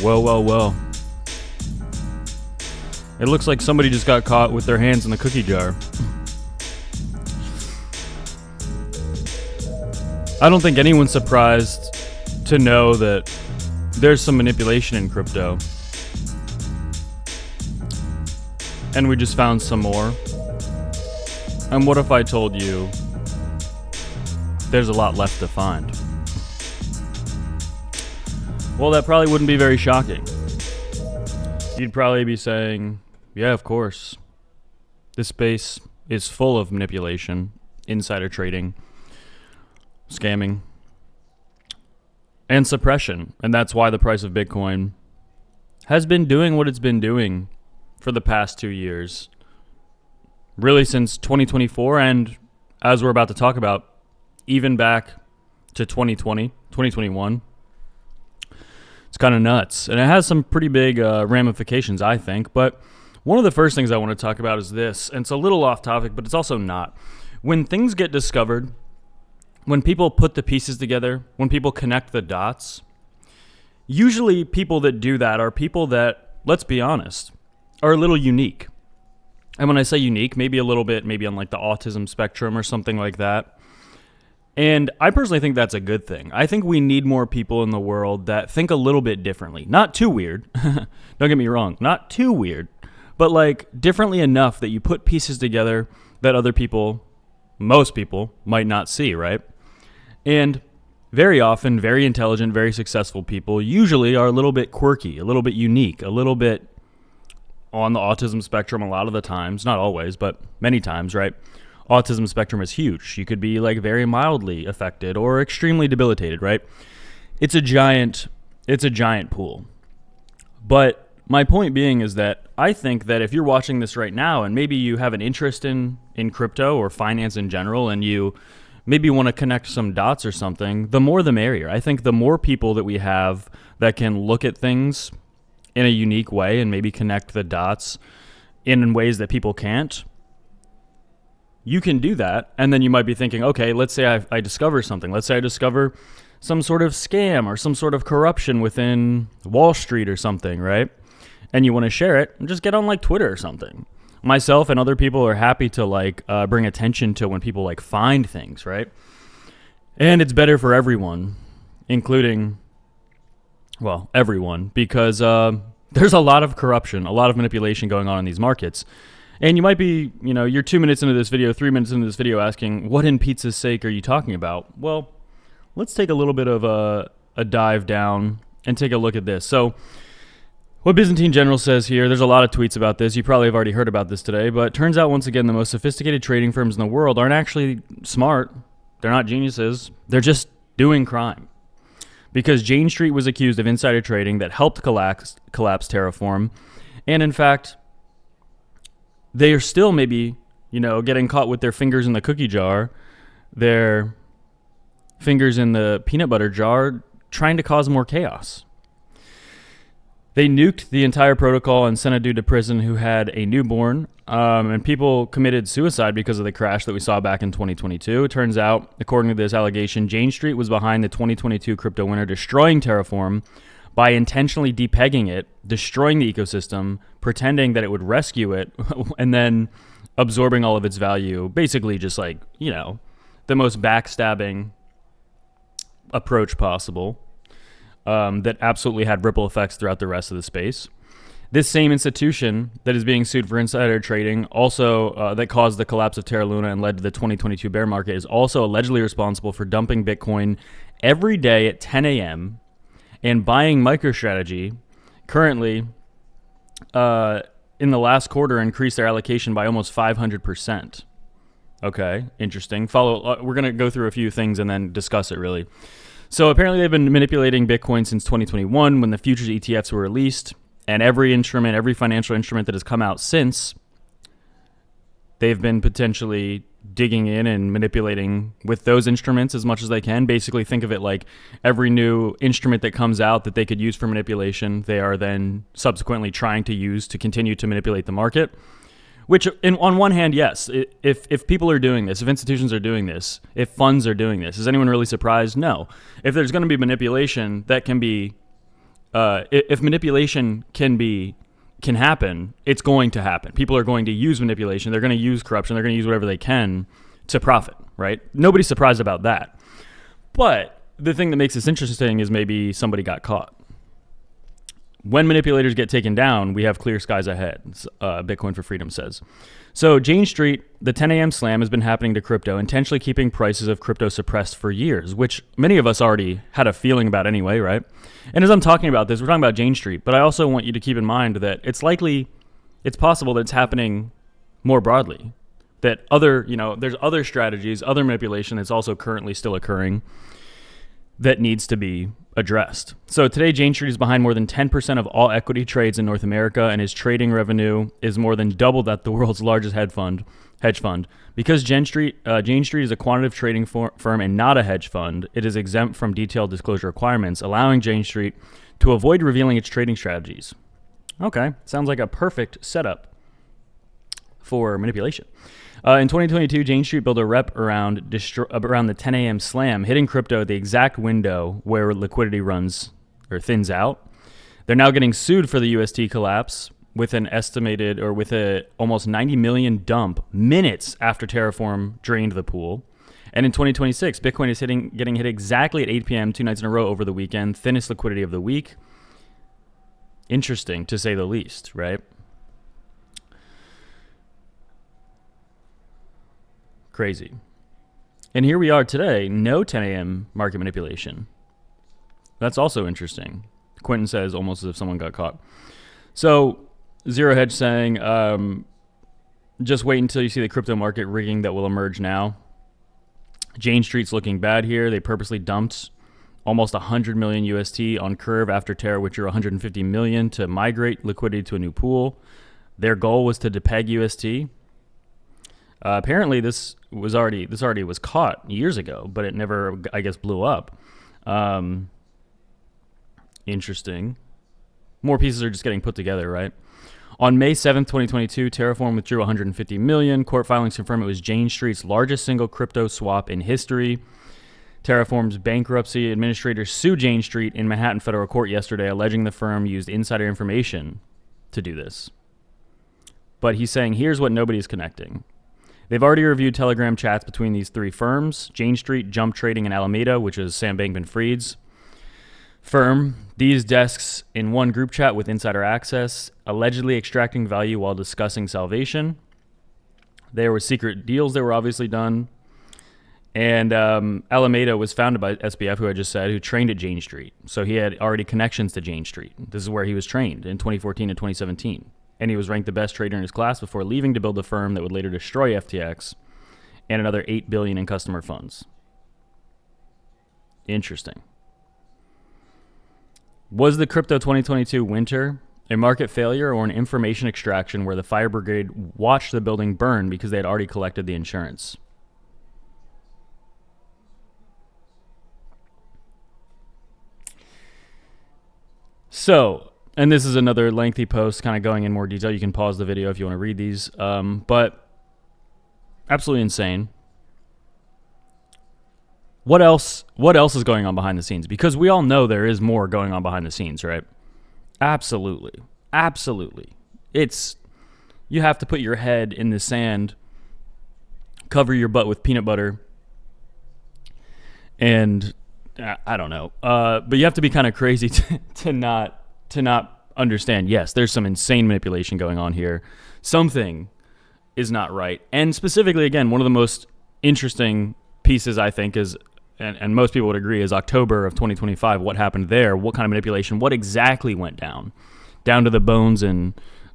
Well. It looks like somebody just got caught with their hands in the cookie jar. I don't think anyone's surprised to know that there's some manipulation in crypto. And we just found some more. And what if I told you there's a lot left to find? Well, that probably wouldn't be very shocking. You'd probably be saying, yeah, of course. This space is full of manipulation, insider trading, scamming, and suppression. And that's why the price of Bitcoin has been doing what it's been doing for the past 2 years. Really since 2024, and as we're about to talk about, even back to 2020, 2021. It's kind of nuts. And it has some pretty big ramifications, I think. But one of the first things I want to talk about is this. And it's a little off topic, but it's also not. When things get discovered, when people put the pieces together, when people connect the dots, usually people that do that are people that, let's be honest, are a little unique. And when I say unique, maybe a little bit, maybe on like the autism spectrum or something like that. And I personally think that's a good thing. I think we need more people in the world that think a little bit differently. Not too weird. Don't get me wrong. Not too weird. But like differently enough that you put pieces together that other people, most people, might not see, right? And very often, very intelligent, very successful people usually are a little bit quirky, a little bit unique, a little bit on the autism spectrum a lot of the times. Not always, but many times, right? Autism spectrum is huge. You could be like very mildly affected or extremely debilitated, right? It's a giant pool. But my point being is that I think that if you're watching this right now and maybe you have an interest in crypto or finance in general and you maybe want to connect some dots or something, the more the merrier. I think the more people that we have that can look at things in a unique way and maybe connect the dots in ways that people can't, you can do that, and then you might be thinking, okay, let's say I discover something. Let's say I discover some sort of scam or some sort of corruption within Wall Street or something, right? And you want to share it, and just get on like Twitter or something. Myself and other people are happy to like bring attention to when people like find things, right? And it's better for everyone, including, well, everyone, because there's a lot of corruption, a lot of manipulation going on in these markets. And you might be, you're 2 minutes into this video, 3 minutes into this video asking, what in pizza's sake are you talking about? Well, let's take a little bit of a dive down and take a look at this. So what Byzantine General says here, there's a lot of tweets about this. You probably have already heard about this today, but it turns out once again, the most sophisticated trading firms in the world aren't actually smart. They're not geniuses. They're just doing crime. Because Jane Street was accused of insider trading that helped collapse Terraform. And in fact, they are still maybe, getting caught with their fingers in the cookie jar, their fingers in the peanut butter jar, trying to cause more chaos. They nuked the entire protocol and sent a dude to prison who had a newborn, and people committed suicide because of the crash that we saw back in 2022. It turns out, according to this allegation, Jane Street was behind the 2022 crypto winter, destroying Terraform by intentionally depegging it, destroying the ecosystem, pretending that it would rescue it, and then absorbing all of its value. Basically just like, the most backstabbing approach possible that absolutely had ripple effects throughout the rest of the space. This same institution that is being sued for insider trading, also that caused the collapse of Terra Luna and led to the 2022 bear market, is also allegedly responsible for dumping Bitcoin every day at 10 a.m., and buying MicroStrategy currently in the last quarter increased their allocation by almost 500%. Okay, interesting. We're going to go through a few things and then discuss it really. So apparently they've been manipulating Bitcoin since 2021 when the futures ETFs were released, and every financial instrument that has come out since, they've been potentially digging in and manipulating with those instruments as much as they can. Basically, think of it like every new instrument that comes out that they could use for manipulation, they are then subsequently trying to use to continue to manipulate the market. Which, on one hand, yes, if people are doing this, if institutions are doing this, if funds are doing this, is anyone really surprised? No. If there's going to be manipulation, that can be if manipulation can happen, it's going to happen. People are going to use manipulation. They're going to use corruption. They're going to use whatever they can to profit, right? Nobody's surprised about that. But the thing that makes this interesting is maybe somebody got caught. When manipulators get taken down, we have clear skies ahead, Bitcoin for Freedom says. So Jane Street, the 10 a.m. slam has been happening to crypto, intentionally keeping prices of crypto suppressed for years, which many of us already had a feeling about anyway, right? And as I'm talking about this, we're talking about Jane Street, but I also want you to keep in mind that it's possible that it's happening more broadly, that there's other strategies, other manipulation that's also currently still occurring that needs to be addressed. So today, Jane Street is behind more than 10% of all equity trades in North America, and his trading revenue is more than double that the world's largest hedge fund. Because Jane Street is a quantitative trading firm and not a hedge fund, it is exempt from detailed disclosure requirements, allowing Jane Street to avoid revealing its trading strategies. Okay, sounds like a perfect setup for manipulation. In 2022, Jane Street built a rep around the 10 a.m. slam, hitting crypto at the exact window where liquidity runs or thins out. They're now getting sued for the UST collapse with a almost 90 million dump minutes after Terraform drained the pool. And in 2026, Bitcoin is getting hit exactly at 8 p.m. 2 nights in a row over the weekend, thinnest liquidity of the week. Interesting, to say the least, right? Crazy. And here we are today, no 10 a.m. market manipulation. That's also interesting. Quentin says almost as if someone got caught. So Zero Hedge saying, just wait until you see the crypto market rigging that will emerge now. Jane Street's looking bad here. They purposely dumped almost 100 million UST on Curve after Terra withdrew 150 million to migrate liquidity to a new pool. Their goal was to depeg UST. Apparently, this already was caught years ago, but it never, I guess, blew up. Interesting. More pieces are just getting put together, right? On May 7th, 2022, Terraform withdrew 150 million. Court filings confirm it was Jane Street's largest single crypto swap in history. Terraform's bankruptcy administrators sued Jane Street in Manhattan federal court yesterday, alleging the firm used insider information to do this. But he's saying, here's what nobody's connecting. They've already reviewed Telegram chats between these three firms, Jane Street, Jump Trading, and Alameda, which is Sam Bankman-Fried's firm. These desks in one group chat with insider access, allegedly extracting value while discussing salvation. There were secret deals that were obviously done. And Alameda was founded by SBF, who I just said, who trained at Jane Street. So he had already connections to Jane Street. This is where he was trained in 2014 and 2017. And he was ranked the best trader in his class before leaving to build a firm that would later destroy FTX and another $8 billion in customer funds. Interesting. Was the crypto 2022 winter a market failure or an information extraction where the fire brigade watched the building burn because they had already collected the insurance? So, and this is another lengthy post kind of going in more detail. You can pause the video if you want to read these. But absolutely insane. What else is going on behind the scenes? Because we all know there is more going on behind the scenes, right? Absolutely. You have to put your head in the sand, cover your butt with peanut butter, and I don't know. But you have to be kind of crazy to not understand, yes, there's some insane manipulation going on here. Something is not right. And specifically, again, one of the most interesting pieces, I think, is, and most people would agree, is October of 2025. What happened there? What kind of manipulation? What exactly went down to the bones and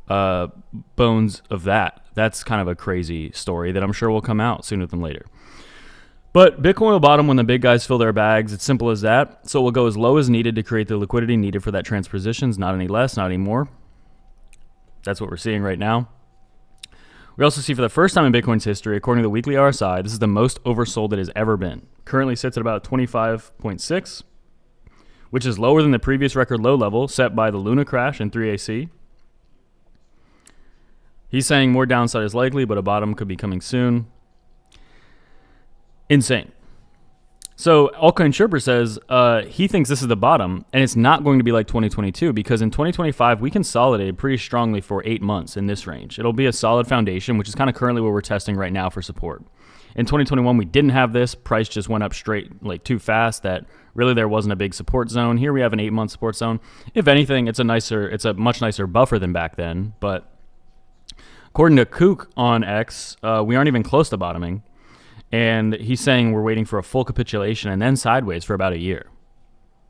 bones of that? That's kind of a crazy story that I'm sure will come out sooner than later. But Bitcoin will bottom when the big guys fill their bags. It's simple as that. So it will go as low as needed to create the liquidity needed for that transpositions, not any less, not any more. That's what we're seeing right now. We also see for the first time in Bitcoin's history, according to the weekly RSI, this is the most oversold it has ever been. Currently sits at about 25.6, which is lower than the previous record low level set by the Luna crash in 3AC. He's saying more downside is likely, but a bottom could be coming soon. Insane. So Altcoin Sherper says he thinks this is the bottom, and it's not going to be like 2022 because in 2025 we consolidated pretty strongly for 8 months in this range. It'll be a solid foundation, which is kind of currently what we're testing right now for support. In 2021 we didn't have this. Price just went up straight, like too fast, that really there wasn't a big support zone. Here we have an 8-month support zone. If anything, it's a much nicer buffer than back then. But according to Kook on X, we aren't even close to bottoming. And he's saying we're waiting for a full capitulation and then sideways for about a year.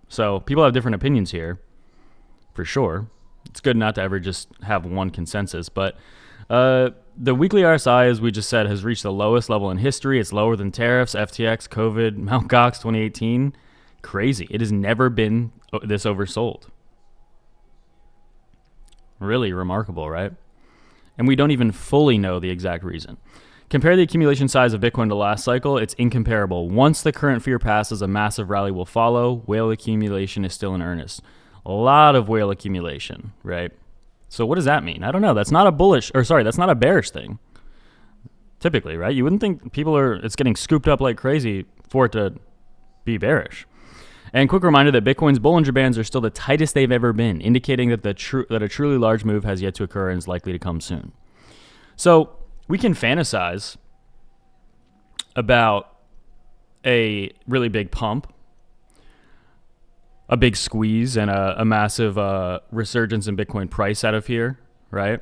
So people have different opinions here, for sure. It's good not to ever just have one consensus. But the weekly RSI, as we just said, has reached the lowest level in history. It's lower than tariffs, FTX, COVID, Mt. Gox 2018. Crazy. It has never been this oversold. Really remarkable, right? And we don't even fully know the exact reason. Compare the accumulation size of Bitcoin to last cycle, it's incomparable. Once the current fear passes, a massive rally will follow. Whale accumulation is still in earnest. A lot of whale accumulation, right? So what does that mean? I don't know. That's not a bearish thing. Typically, right? You wouldn't think it's getting scooped up like crazy for it to be bearish. And quick reminder that Bitcoin's Bollinger Bands are still the tightest they've ever been, indicating that that a truly large move has yet to occur and is likely to come soon. So we can fantasize about a really big pump, a big squeeze, and a massive resurgence in Bitcoin price out of here, right?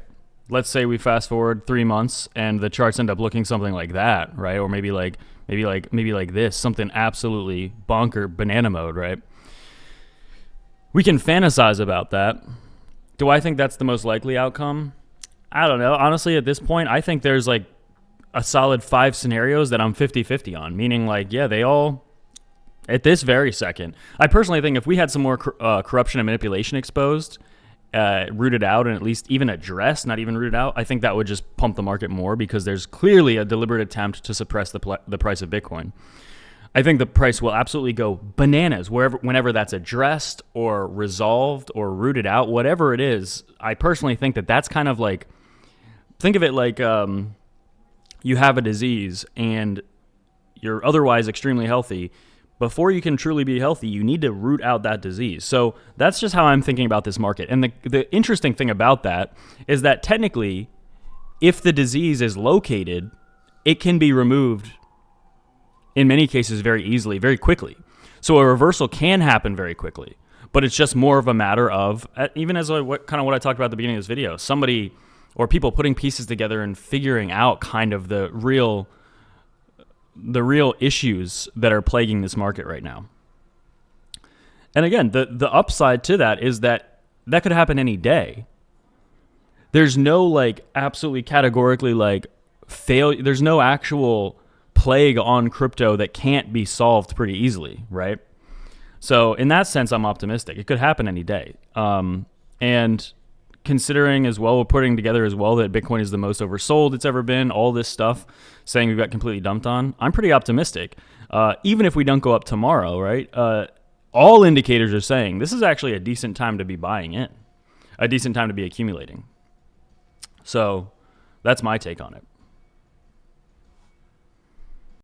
Let's say we fast forward 3 months and the charts end up looking something like that, right? Or maybe like this, something absolutely banana mode, right? We can fantasize about that. Do I think that's the most likely outcome? I don't know. Honestly, at this point, I think there's like a solid 5 scenarios that I'm 50-50 on, meaning like, yeah, they all, at this very second. I personally think if we had some more corruption and manipulation exposed, rooted out, and at least even addressed, not even rooted out, I think that would just pump the market more because there's clearly a deliberate attempt to suppress the price of Bitcoin. I think the price will absolutely go bananas whenever that's addressed or resolved or rooted out, whatever it is. I personally think that that's kind of like, think of it like you have a disease and you're otherwise extremely healthy. Before you can truly be healthy, you need to root out that disease. So that's just how I'm thinking about this market. And the interesting thing about that is that technically, if the disease is located, it can be removed in many cases very easily, very quickly. So a reversal can happen very quickly. But it's just more of a matter of, even as what I talked about at the beginning of this video, somebody or people putting pieces together and figuring out kind of the real issues that are plaguing this market right now. And again, the upside to that is that could happen any day. There's no like absolutely categorically like failure. There's no actual plague on crypto that can't be solved pretty easily, right? So in that sense, I'm optimistic. It could happen any day. And considering as well, we're putting together as well that Bitcoin is the most oversold it's ever been, all this stuff saying we've got completely dumped on, I'm pretty optimistic. Even if we don't go up tomorrow, right? All indicators are saying this is actually a decent time to be buying in, a decent time to be accumulating. So that's my take on it.